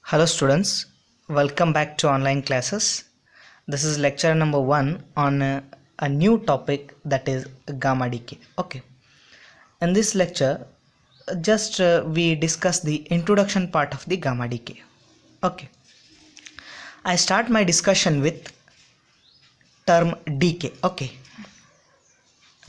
Hello students, welcome back to online classes. This is lecture number 1 on a new topic, that is gamma decay. Okay, in this lecture just we discuss the introduction part of the gamma decay. Okay, I start my discussion with term decay. Okay,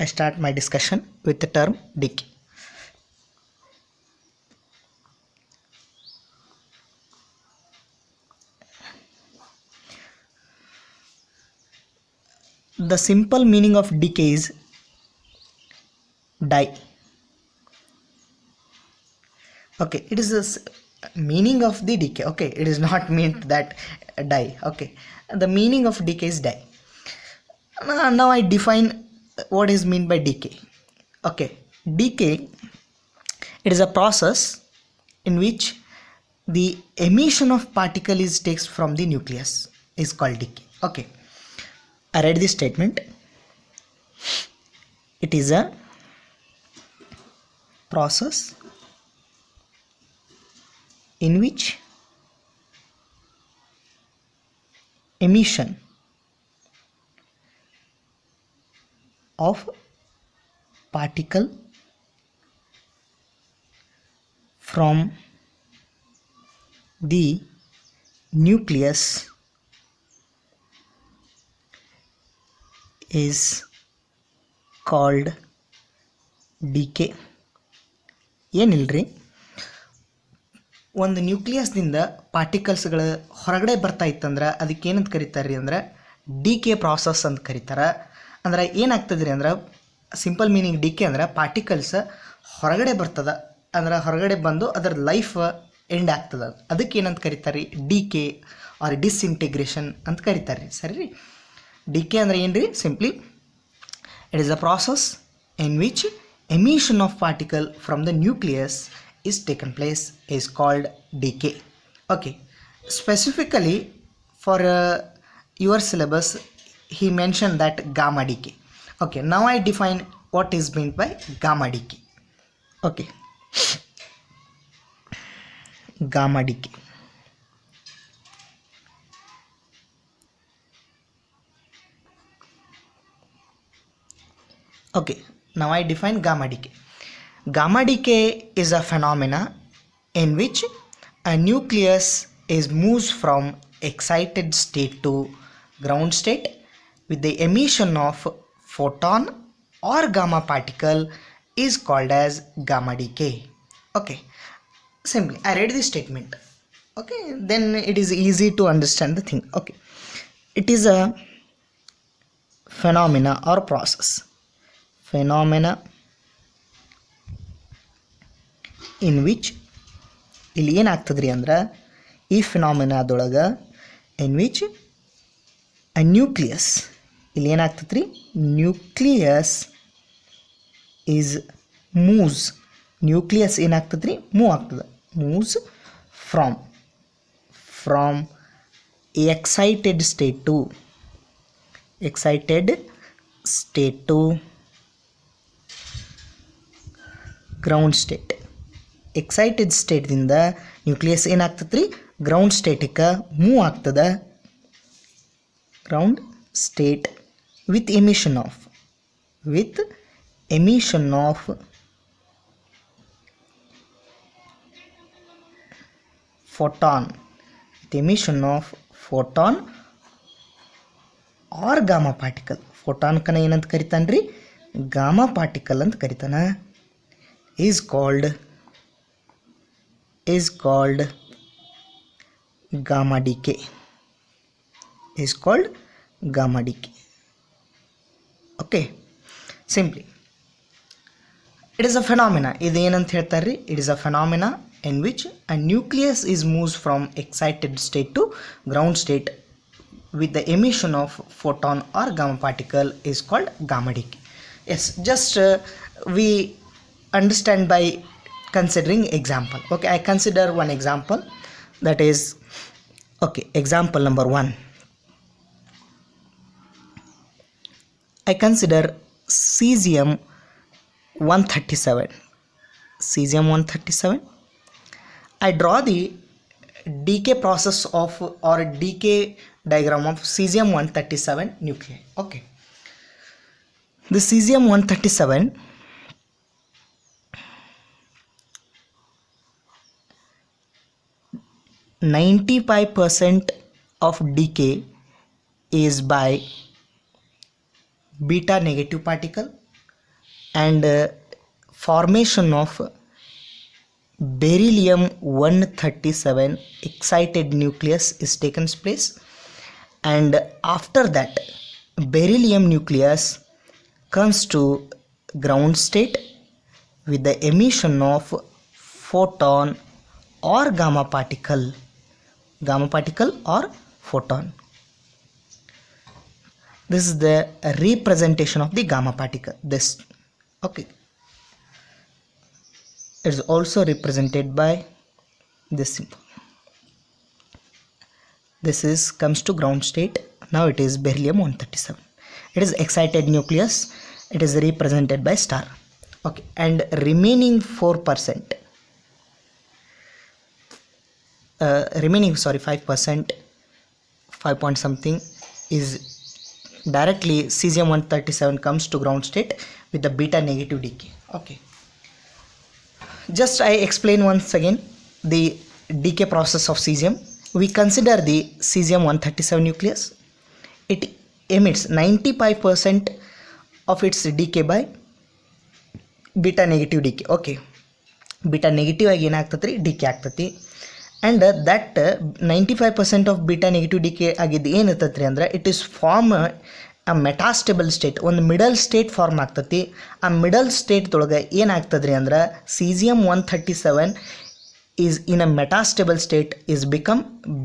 I start my discussion with the term decay. The simple meaning of decay is die. Okay, it is the meaning of the decay. Okay, it is not meant that die. Okay, the meaning of decay is die. Now I define what is meant by decay. Okay, decay, it is a process in which the emission of particle is takes from the nucleus is called decay. Okay, I read this statement. It is a process in which emission of particle from the nucleus is called decay. ಏನಿಲ್ರಿ, ಒಂದು ನ್ಯೂಕ್ಲಿಯಸ್ದಿಂದ ಪಾರ್ಟಿಕಲ್ಸ್ಗಳು ಹೊರಗಡೆ ಬರ್ತಾ ಇತ್ತಂದ್ರೆ ಅದಕ್ಕೆ ಏನಂತ ಕರೀತಾರೆ ಅಂದ್ರೆ DK process ಅಂತ ಕರೀತಾರೆ. ಅಂದ್ರೆ ಏನಾಗ್ತದ್ರಿ ಅಂದ್ರೆ ಸಿಂಪಲ್ ಮೀನಿಂಗ್ ಡಿಕೆ ಅಂದ್ರೆ ಪಾರ್ಟಿಕಲ್ಸ್ ಹೊರಗಡೆ ಬರ್ತದ, ಅಂದ್ರೆ ಹೊರಗಡೆ ಬಂದು ಅದರ ಲೈಫ್ ಎಂಡ್ ಆಗ್ತದ. ಅದಕ್ಕೆ ಏನಂತ ಕರೀತಾರೆ, ಡಿಕೆ ಆರ್ ಡಿಸ್ಇಂಟಿಗ್ರೇಷನ್ ಅಂತ ಕರೀತಾರೆ ರೀ. ಸರಿ ರೀ, ಡಿಕೆ ಅಂದ್ರೆ ಏನು ರೀ? Simply it is a process in which emission of particle from the nucleus is taken place is called decay. Okay, specifically for your syllabus he mentioned that gamma decay. Okay, now I define what is meant by gamma decay. Okay, gamma decay. Okay, now I define gamma decay. Gamma decay is a phenomena in which a nucleus is moves from excited state to ground state with the emission of photon or gamma particle is called as gamma decay. Okay, simply I read this statement. Okay, then it is easy to understand the thing. Okay, it is a phenomena or process in which ಇಲ್ಲಿ ಏನಾಗ್ತದ್ರಿ ಅಂದ್ರೆ ಈ ಫಿನಾಮಿನಾದೊಳಗೆ in which a nucleus, ಇಲ್ಲಿ ಏನಾಗ್ತದ್ರಿ, nucleus is moves, nucleus ಏನಾಗ್ತದ್ರಿ, move ಆಗ್ತದೆ, moves from excited state to ground state. Excited ಸ್ಟೇಟ್ದಿಂದ nucleus ಏನಾಗ್ತದ್ರಿ, ground ಸ್ಟೇಟಿಗೆ ಮೂವ್ ಆಗ್ತದೆ. Ground state with emission of photon or gamma particle. ಫೋಟಾನ್ಕನ ಏನಂತ ಕರಿತಾನ್ರಿ, ಗಾಮಾ ಪಾರ್ಟಿಕಲ್ ಅಂತ ಕರಿತಾನ. is called gamma decay. Okay, simply it is a phenomena. ಇದು ಏನಂತ ಹೇಳ್ತಾರ್ರಿ, it is a phenomena in which a nucleus is moves from excited state to ground state with the emission of photon or gamma particle is called gamma decay. Yes, just we understand by considering example. Okay, I consider one example, that is, okay, example number 1. I consider cesium 137. I draw the decay process of or decay diagram of cesium-137 nuclei. Okay, the cesium-137 95% of decay is by beta negative particle, and formation of beryllium 137 excited nucleus is taken place, and after that beryllium nucleus comes to ground state with the emission of photon or gamma particle or photon. This is the representation of the gamma particle. This, okay, it is also represented by this symbol. This is comes to ground state. Now it is beryllium 137. It is excited nucleus. It is represented by star. Okay, and remaining 4%, remaining 5%, 5 point something is directly cesium-137 comes to ground state with the beta negative decay. Okay, just I explain once again the decay process of cesium. We consider the cesium-137 nucleus. It emits 95% of its decay by beta negative decay. Okay, beta negative ಆಗಿ ಏನಾಗ್ತತ್ರಿ decay ಆಗ್ತತಿ, and that 95% of beta negative decay ಆಗಿದ್ದು ಏನಿರ್ತೈತ್ರಿ ಅಂದ್ರೆ it is form a metastable state, ಒಂದು middle state form ಆಗ್ತತಿ. ಆ middle ಸ್ಟೇಟ್ದೊಳಗೆ ಏನಾಗ್ತದ್ರಿ ಅಂದ್ರೆ cesium-137 is in a metastable state is become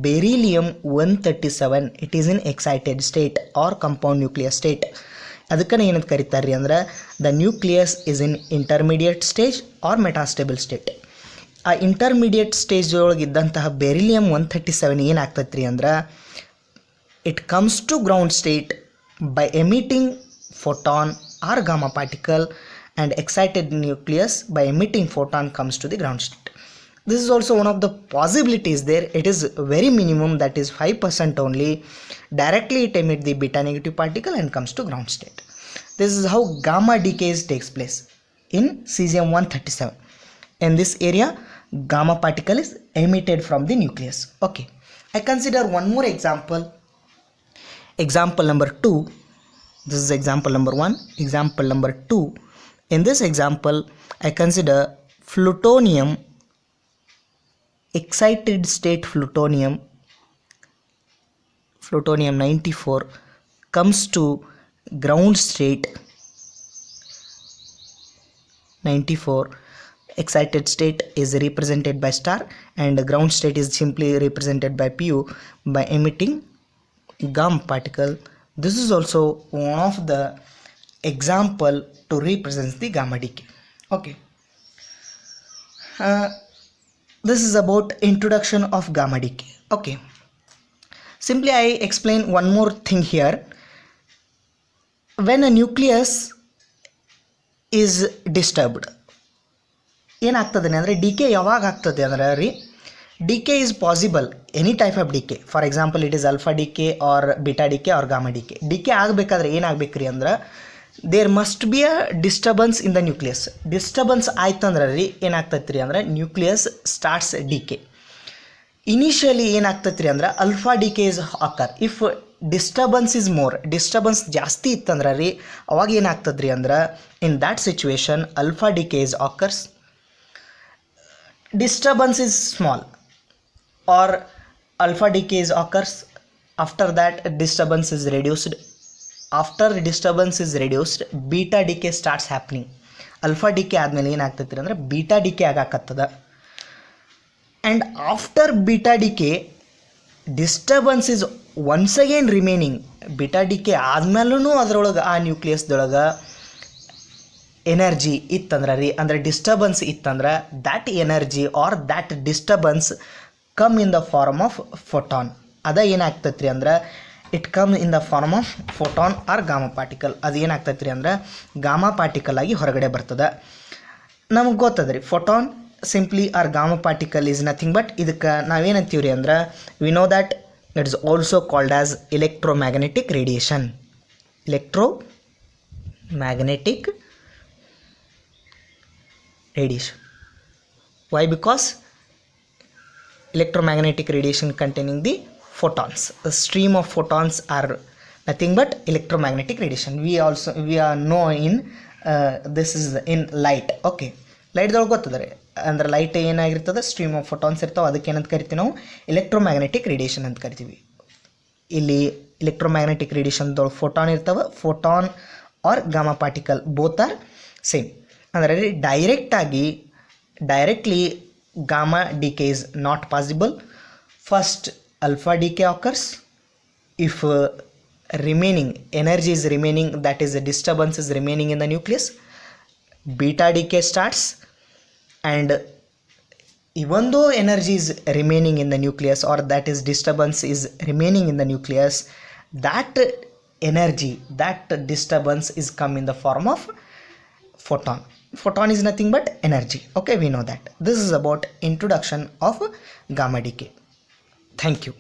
beryllium-137. it is in excited state or compound nucleus state. ಅದಕ್ಕೆ ಏನಂತ ಕರೀತಾರೆ ರೀ ಅಂದ್ರೆ the nucleus is in intermediate stage or metastable state. ಆ intermediate stage ಒಳಗಿದ್ದಂತಹ beryllium-137 ಏನಾಗ್ತೈತೆ ರೀ ಅಂದ್ರೆ it comes to ground state by emitting photon or gamma particle, and excited nucleus by emitting photon comes to the ground state. This is also one of the possibilities there. It is very minimum, that is 5% only. Directly it emits the beta negative particle and comes to ground state. This is how gamma decays takes place in cesium-137. In this area gamma particle is emitted from the nucleus. Okay, I consider one more example. Example number 2. This is example number 1. Example number 2. In this example, I consider plutonium, excited state plutonium 94 comes to ground state 94. Excited state is represented by star, and ground state is simply represented by pu by emitting gamma particle. This is also one of the example to represent the gamma decay. Okay, this is about introduction of gamma decay. Okay, simply I explain one more thing here. When a nucleus is disturbed, ಏನಾಗ್ತದೆ ಅಂದರೆ DK ಯಾವಾಗ ಆಗ್ತದೆ ಅಂದರೆ ರೀ, decay is possible, any type of decay. For example, it is alpha decay or beta decay or gamma decay. Decay ಆಗಬೇಕಾದ್ರೆ ಏನಾಗಬೇಕ್ರಿ ಅಂದ್ರೆ there must be a disturbance in the nucleus. Disturbance ಆಯ್ತಂದ್ರೆ ರೀ ಏನಾಗ್ತೈತ್ರಿ ಅಂದ್ರೆ ನ್ಯೂಕ್ಲಿಯಸ್ ಸ್ಟಾರ್ಟ್ಸ್ ಡಿಕೆ. ಇನಿಷಿಯಲಿ ಏನಾಗ್ತೈತ್ರಿ ಅಂದ್ರೆ alpha decay is occur. If disturbance is more, disturbance ಜಾಸ್ತಿ ಇತ್ತಂದ್ರೆ ರೀ ಅವಾಗ ಏನಾಗ್ತದ್ರಿ ಅಂದ್ರೆ in that situation alpha decay is occurs. Disturbance is small or alpha decay is occurs. After that disturbance is reduced. After disturbance is reduced, beta decay starts happening. Alpha decay ಆದ್ಮೇಲೆ ಏನಾಗ್ತೈತಿ ಅಂದ್ರೆ beta decay ಆಗಾಕತ್ತದ. And after beta decay, disturbance is once again remaining. beta decay ಆದ್ಮೇಲೂ ಅದರೊಳಗೆ ಆ ನ್ಯೂಕ್ಲಿಯಸ್ದೊಳಗೆ energy ಇತ್ತಂದ್ರೆ ರೀ ಅಂದರೆ disturbance ಇತ್ತಂದ್ರೆ that energy or that disturbance come in the form of photon. ಅದ ಏನಾಗ್ತೈತೆ ರೀ ಅಂದ್ರೆ it come in the form of photon or gamma particle. ಅದು ಏನಾಗ್ತೈತೆ ರೀ ಅಂದ್ರೆ ಗಾಮಾ ಪಾರ್ಟಿಕಲ್ ಆಗಿ ಹೊರಗಡೆ ಬರ್ತದೆ. ನಮಗೆ ಗೊತ್ತದ ರೀ photon simply or gamma particle is nothing but ಇದಕ್ಕೆ ನಾವೇನಂತೀವ್ರಿ ಅಂದ್ರೆ we know that it is also called as electromagnetic radiation. Electromagnetic radiation. Why? Because electromagnetic radiation containing the photons. A stream of photons are nothing but electromagnetic radiation. We are know in this is in light. Okay, light ದೊಳಗೆ ಗೊತ್ತದರಿ ಅಂದ್ರೆ light ಏನಾಗಿರ್ತದೆ, stream of photons ಇರ್ತಾವೆ, ಅದಕ್ಕೆ ಏನಂತ ಕರಿತೀವಿ ನಾವು electromagnetic radiation ಅಂತ ಕರಿತೀವಿ. ಇಲ್ಲಿ ಎಲೆಕ್ಟ್ರೋಮ್ಯಾಗ್ನೆಟಿಕ್ ರೇಡಿಯೇಷನ್ದೊಳಗೆ ಫೋಟಾನ್ ಇರ್ತವೆ, photon or gamma particle both are same. ಅಂದರೆ directly gamma decay is not possible. First alpha decay occurs. If remaining energy is remaining, that is a disturbance is remaining in the nucleus, beta decay starts, and even though energy is remaining in the nucleus or that is disturbance is remaining in the nucleus, that energy, that disturbance is come in the form of photon. Photon is nothing but energy. Okay, we know that. This is about introduction of gamma decay. Thank you.